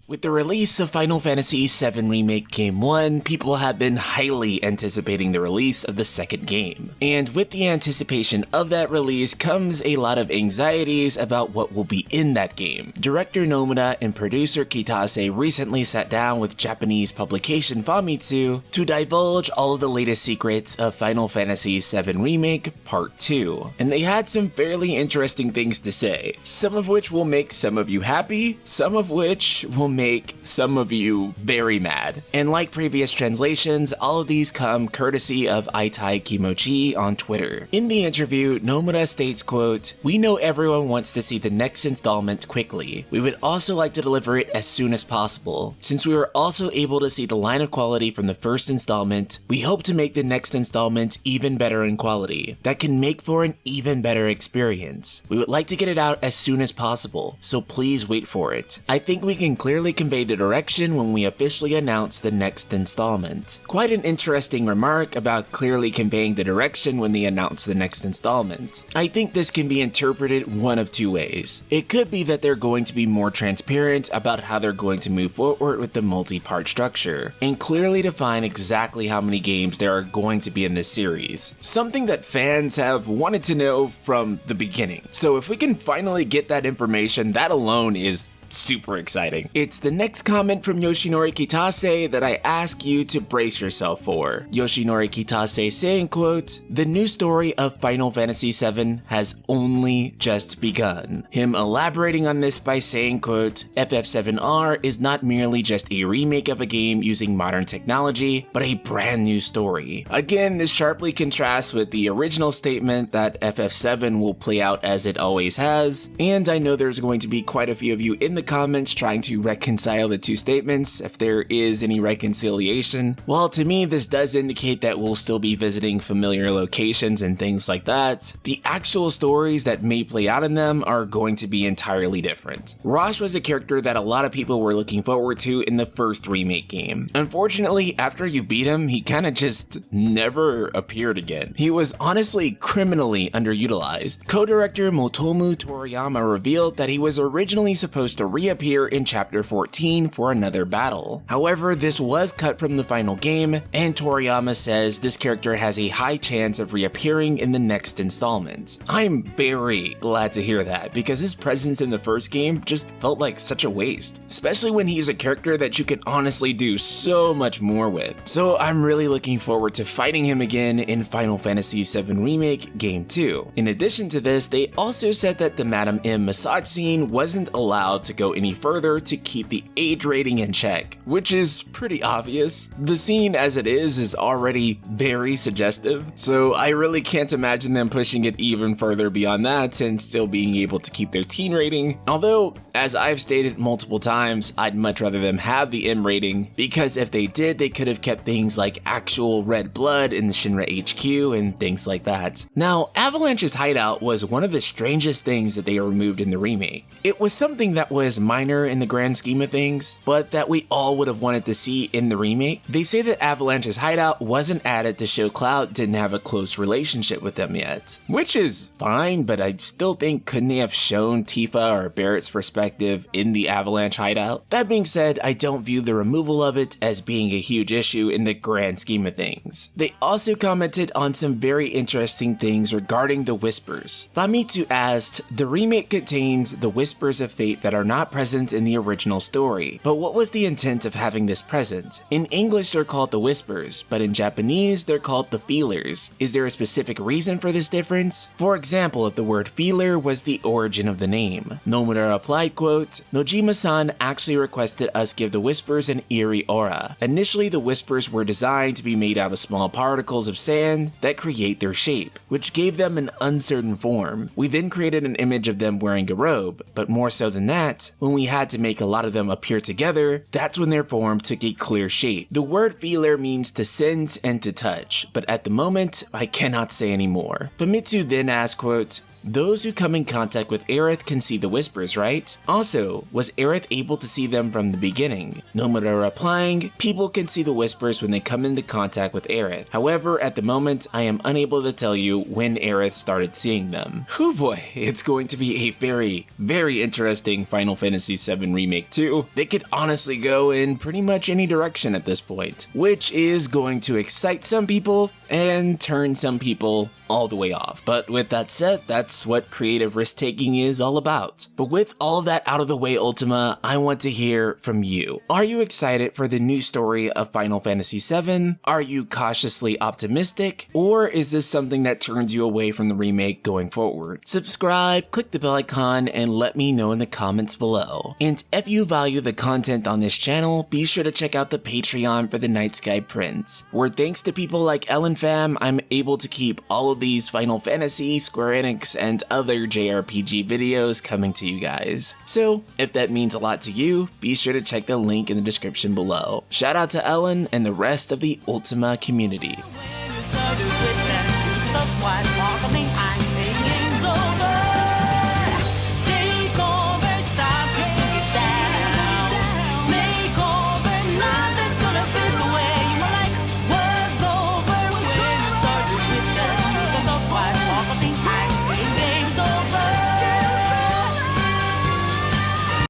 With the release of Final Fantasy VII Remake Game 1, people have been highly anticipating the release of the second game. And with the anticipation of that release comes a lot of anxieties about what will be in that game. Director Nomura and producer Kitase recently sat down with Japanese publication Famitsu to divulge all of the latest secrets of Final Fantasy VII Remake Part 2. And they had some fairly interesting things to say, some of which will make some of you happy, some of which will make some of you very mad. And like previous translations, all of these come courtesy of Aitai Kimochi on Twitter. In the interview, Nomura states, quote, "We know everyone wants to see the next installment quickly. We would also like to deliver it as soon as possible. Since we were also able to see the line of quality from the first installment, we hope to make the next installment even better in quality. That can make for an even better experience. We would like to get it out as soon as possible, so please wait for it. I think we can clearly convey the direction when we officially announce the next installment." Quite an interesting remark about clearly conveying the direction when they announce the next installment. I think this can be interpreted one of two ways. It could be that they're going to be more transparent about how they're going to move forward with the multi-part structure, and clearly define exactly how many games there are going to be in this series. Something that fans have wanted to know from the beginning. So if we can finally get that information, that alone is super exciting. It's the next comment from Yoshinori Kitase that I ask you to brace yourself for. Yoshinori Kitase saying, quote, "The new story of Final Fantasy VII has only just begun." Him elaborating on this by saying, quote, "FF7R is not merely just a remake of a game using modern technology, but a brand new story." Again, this sharply contrasts with the original statement that FF7 will play out as it always has, and I know there's going to be quite a few of you in the comments trying to reconcile the two statements, if there is any reconciliation. Well, to me, this does indicate that we'll still be visiting familiar locations and things like that. The actual stories that may play out in them are going to be entirely different. Rosh was a character that a lot of people were looking forward to in the first remake game. Unfortunately, after you beat him, he kinda just never appeared again. He was honestly criminally underutilized. Co-director Motomu Toriyama revealed that he was originally supposed to reappear in Chapter 14 for another battle. However, this was cut from the final game, and Toriyama says this character has a high chance of reappearing in the next installment. I'm very glad to hear that, because his presence in the first game just felt like such a waste, especially when he's a character that you could honestly do so much more with. So I'm really looking forward to fighting him again in Final Fantasy VII Remake Game 2. In addition to this, they also said that the Madame M massage scene wasn't allowed to go any further to keep the age rating in check, which is pretty obvious. The scene as it is already very suggestive, so I really can't imagine them pushing it even further beyond that and still being able to keep their teen rating. Although, as I've stated multiple times, I'd much rather them have the M rating, because if they did, they could have kept things like actual red blood in the Shinra HQ and things like that. Now, Avalanche's hideout was one of the strangest things that they removed in the remake. It was something that was minor in the grand scheme of things, but that we all would have wanted to see in the remake. They say that Avalanche's hideout wasn't added to show Cloud didn't have a close relationship with them yet, which is fine, but I still think couldn't they have shown Tifa or Barrett's perspective in the Avalanche hideout? That being said, I don't view the removal of it as being a huge issue in the grand scheme of things. They also commented on some very interesting things regarding the Whispers. Famitsu asked, "The remake contains the Whispers of Fate that are not present in the original story, but what was the intent of having this present? In English they're called the Whispers, but in Japanese they're called the Feelers. Is there a specific reason for this difference? For example, if the word feeler was the origin of the name." Nomura replied, quote, "Nojima-san actually requested us give the Whispers an eerie aura. Initially the Whispers were designed to be made out of small particles of sand that create their shape, which gave them an uncertain form. We then created an image of them wearing a robe, but more so than that, when we had to make a lot of them appear together, that's when their form took a clear shape. The word feeler means to sense and to touch, but at the moment, I cannot say any more." Famitsu then asked, quote, those who come in contact with Aerith can see the whispers, right? Also, was Aerith able to see them from the beginning? Nomura replying, people can see the whispers when they come into contact with Aerith. However, at the moment, I am unable to tell you when Aerith started seeing them. Whew boy, it's going to be a very, very interesting Final Fantasy VII Remake 2 that could honestly go in pretty much any direction at this point, which is going to excite some people and turn some people all the way off. But with that said, that's what creative risk-taking is all about. But with all of that out of the way, Ultima, I want to hear from you. Are you excited for the new story of Final Fantasy VII? Are you cautiously optimistic? Or is this something that turns you away from the remake going forward? Subscribe, click the bell icon, and let me know in the comments below. And if you value the content on this channel, be sure to check out the Patreon for the Night Sky Prince, where thanks to people like Ellen Fam, I'm able to keep all of these Final Fantasy, Square Enix, and other JRPG videos coming to you guys. So if that means a lot to you, be sure to check the link in the description below. Shout out to Ellen and the rest of the Ultima community.